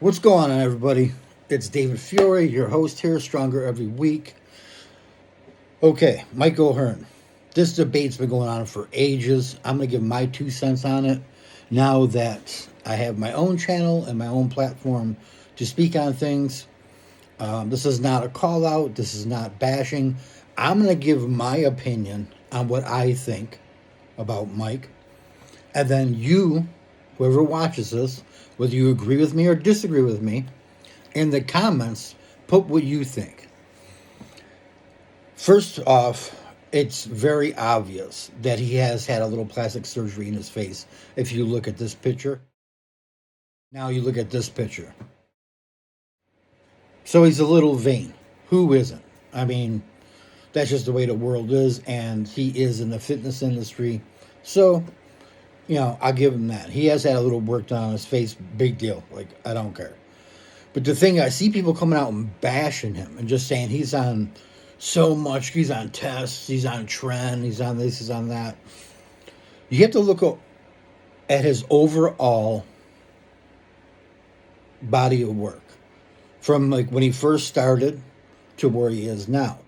What's going on, everybody? It's David Fiore, your host here, Stronger Every Week. Okay, Mike O'Hearn. This debate's been going on for ages. I'm going to give my 2 cents on it now that I have my own channel and my own platform to speak on things. This is not a call out, this is not bashing. I'm going to give my opinion on what I think about Mike. And then you, whoever watches this, whether you agree with me or disagree with me, in the comments, put what you think. First off, it's very obvious that he has had a little plastic surgery in his face. If you look at this picture, now you look at this picture. So he's a little vain. Who isn't? I mean, that's just the way the world is, and he is in the fitness industry. So, I'll give him that. He has had a little work done on his face. Big deal. Like, I don't care. But the thing, I see people coming out and bashing him and just saying he's on so much. He's on tests. He's on trend. He's on this. He's on that. You have to look at his overall body of work from like when he first started to where he is now.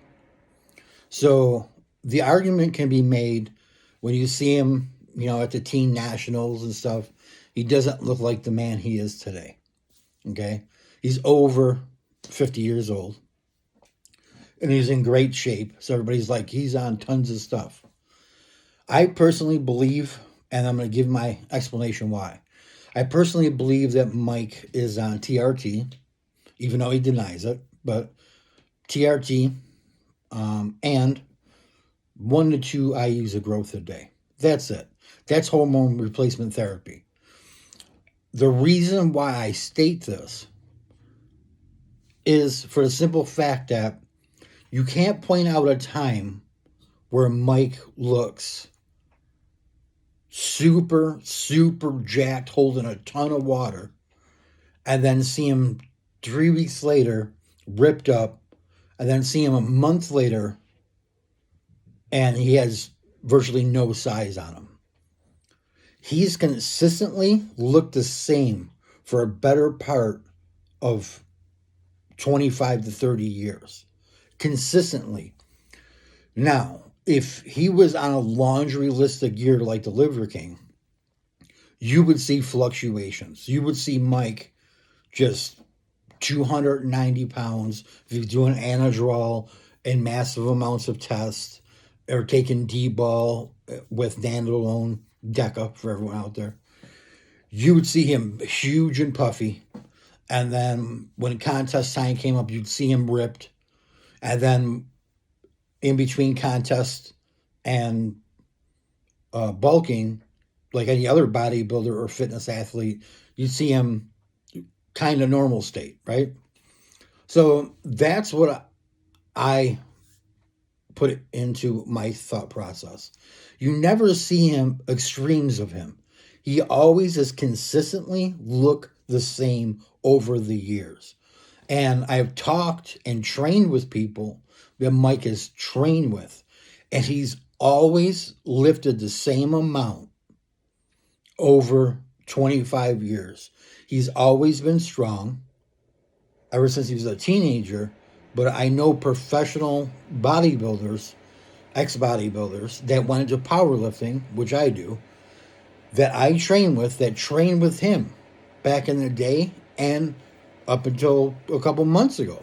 So the argument can be made when you see him, at the teen nationals and stuff, he doesn't look like the man he is today. Okay? He's over 50 years old. And he's in great shape. So everybody's like, he's on tons of stuff. I personally believe, and I'm going to give my explanation why. I personally believe that Mike is on TRT, even though he denies it. But TRT and 1 to 2 IUs of growth a day. That's it. That's hormone replacement therapy. The reason why I state this is for the simple fact that you can't point out a time where Mike looks super, super jacked, holding a ton of water, and then see him 3 weeks later ripped up, and then see him a month later and he has virtually no size on him. He's consistently looked the same for a better part of 25 to 30 years. Consistently. Now, if he was on a laundry list of gear like the Liver King, you would see fluctuations. You would see Mike just 290 pounds if he's doing Anadrol and massive amounts of tests or taking D-ball with Nandrolone, Deca for everyone out there. You would see him huge and puffy. And then when contest time came up, you'd see him ripped. And then in between contest and bulking, like any other bodybuilder or fitness athlete, you'd see him kind of normal state, right? So that's what I put it into my thought process. You never see him extremes of him. He always has consistently looked the same over the years. And I've talked and trained with people that Mike has trained with, and he's always lifted the same amount over 25 years. He's always been strong ever since he was a teenager, but I know professional bodybuilders, ex-bodybuilders, that went into powerlifting, which I do, that I train with, that trained with him back in the day and up until a couple months ago.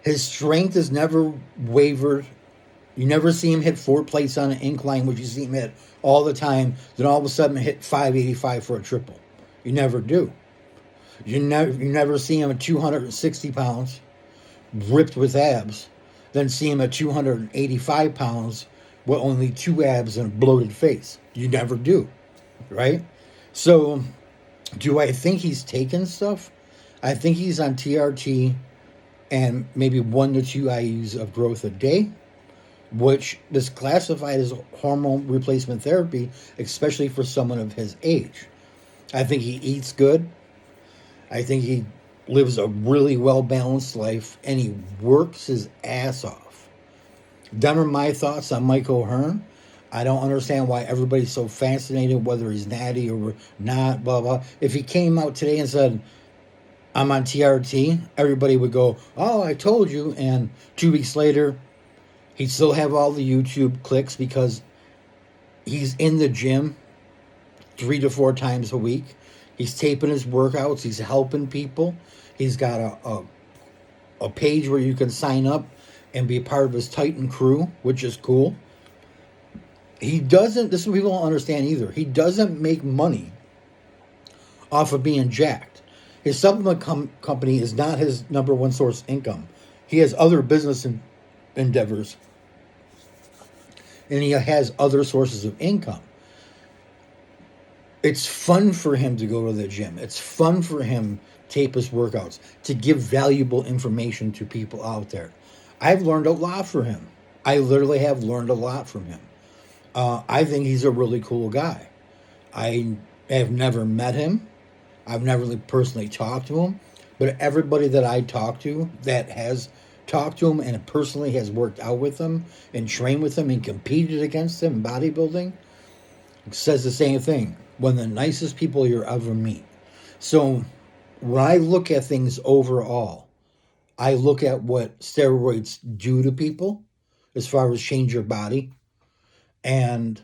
His strength has never wavered. You never see him hit 4 plates on an incline, which you see him hit all the time. Then all of a sudden hit 585 for a triple. You never do. You never see him at 260 pounds, ripped with abs, then see him at 285 pounds with only 2 abs and a bloated face. You never do, right? So, do I think he's taken stuff? I think he's on TRT and maybe 1 to 2 IUs of growth a day, which is classified as hormone replacement therapy, especially for someone of his age. I think he eats good. I think he lives a really well-balanced life, and he works his ass off. Them are my thoughts on Mike O'Hearn. I don't understand why everybody's so fascinated, whether he's natty or not, blah, blah. If he came out today and said, I'm on TRT, everybody would go, "Oh, I told you." And 2 weeks later, he'd still have all the YouTube clicks because he's in the gym 3 to 4 times a week. He's taping his workouts. He's helping people. He's got a page where you can sign up and be part of his Titan crew, which is cool. He doesn't, this is what people don't understand either. He doesn't make money off of being jacked. His supplement company is not his number one source of income. He has other business endeavors, and he has other sources of income. It's fun for him to go to the gym. It's fun for him to tape his workouts, to give valuable information to people out there. I've learned a lot from him. I literally have learned a lot from him. I think he's a really cool guy. I have never met him. I've never really personally talked to him. But everybody that I talk to that has talked to him and personally has worked out with him and trained with him and competed against him in bodybuilding says the same thing. One of the nicest people you'll ever meet. So when I look at things overall, I look at what steroids do to people as far as change your body and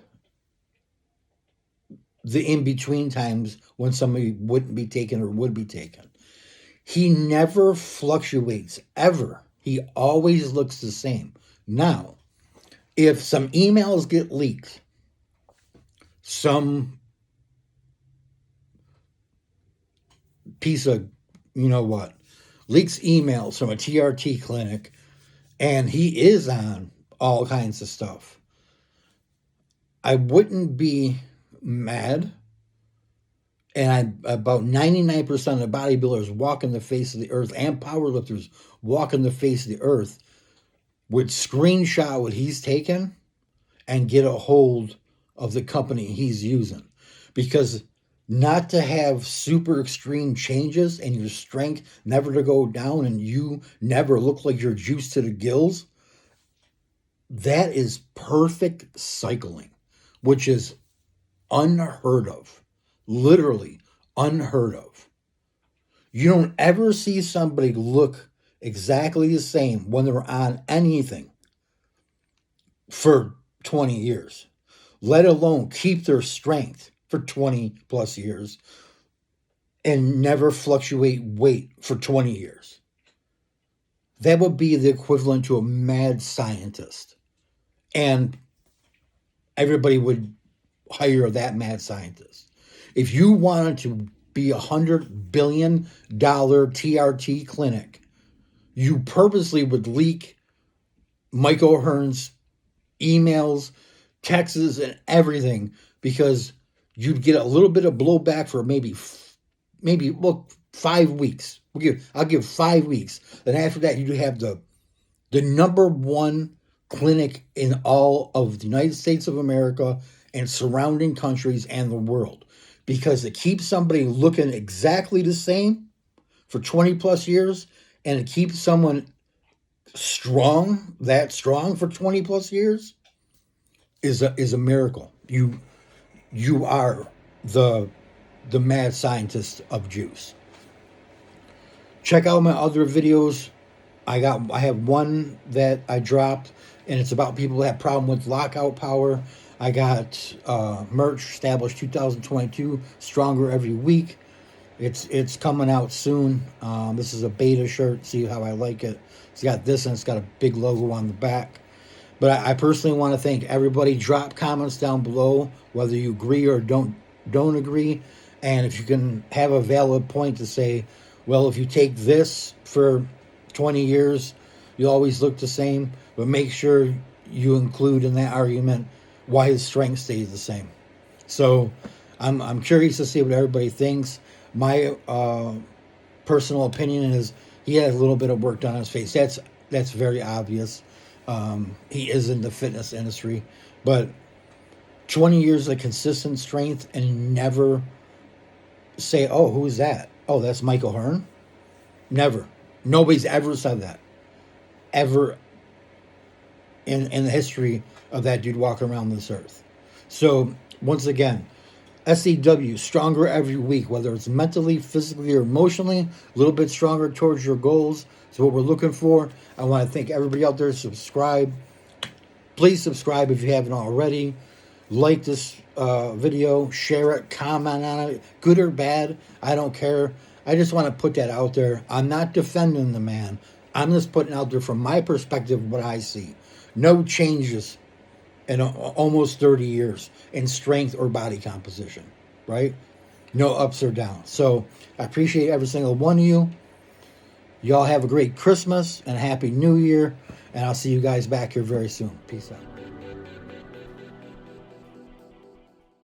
the in-between times when somebody wouldn't be taken or would be taken. He never fluctuates, ever. He always looks the same. Now, if some emails get leaked, some piece of, you know what, leaks emails from a TRT clinic, and he is on all kinds of stuff, I wouldn't be mad. And about 99% of the bodybuilders walking the face of the earth and powerlifters walking the face of the earth would screenshot what he's taken and get a hold of the company he's using. Because not to have super extreme changes and your strength never to go down and you never look like you're juiced to the gills, that is perfect cycling, which is unheard of. Literally unheard of. You don't ever see somebody look exactly the same when they're on anything for 20 years, let alone keep their strength for 20 plus years and never fluctuate weight for 20 years. That would be the equivalent to a mad scientist. And everybody would hire that mad scientist. If you wanted to be $100 billion TRT clinic, you purposely would leak Mike O'Hearn's emails, texts, and everything because you'd get a little bit of blowback for maybe 5 weeks. I'll give 5 weeks. Then after that, you have the number one clinic in all of the United States of America and surrounding countries and the world. Because it keeps somebody looking exactly the same for 20 plus years, and it keeps someone strong for 20 plus years is a miracle. You are the mad scientist of juice. Check out my other videos. I have one that I dropped, and it's about people that have problem with lockout power. I got merch established 2022, stronger every week. It's coming out soon. This is a beta shirt. See how I like it. It's got this, and it's got a big logo on the back. But I personally want to thank everybody. Drop comments down below whether you agree or don't agree, and if you can have a valid point to say, well, if you take this for 20 years, you always look the same. But make sure you include in that argument why his strength stays the same. So I'm curious to see what everybody thinks. My personal opinion is he has a little bit of work done on his face. That's very obvious. He is in the fitness industry, but 20 years of consistent strength and never say, oh, who's that? Oh, that's Mike O'Hearn? Never. Nobody's ever said that. Ever in the history of that dude walking around this earth. So, once again, SEW, stronger every week, whether it's mentally, physically, or emotionally, a little bit stronger towards your goals. Is what we're looking for. I want to thank everybody out there. Subscribe. Please subscribe if you haven't already. Like this video, share it, comment on it, good or bad. I don't care. I just want to put that out there. I'm not defending the man. I'm just putting out there from my perspective what I see. No changes in almost 30 years in strength or body composition, right? No ups or downs. So I appreciate every single one of you. Y'all have a great Christmas and a happy New Year. And I'll see you guys back here very soon. Peace out.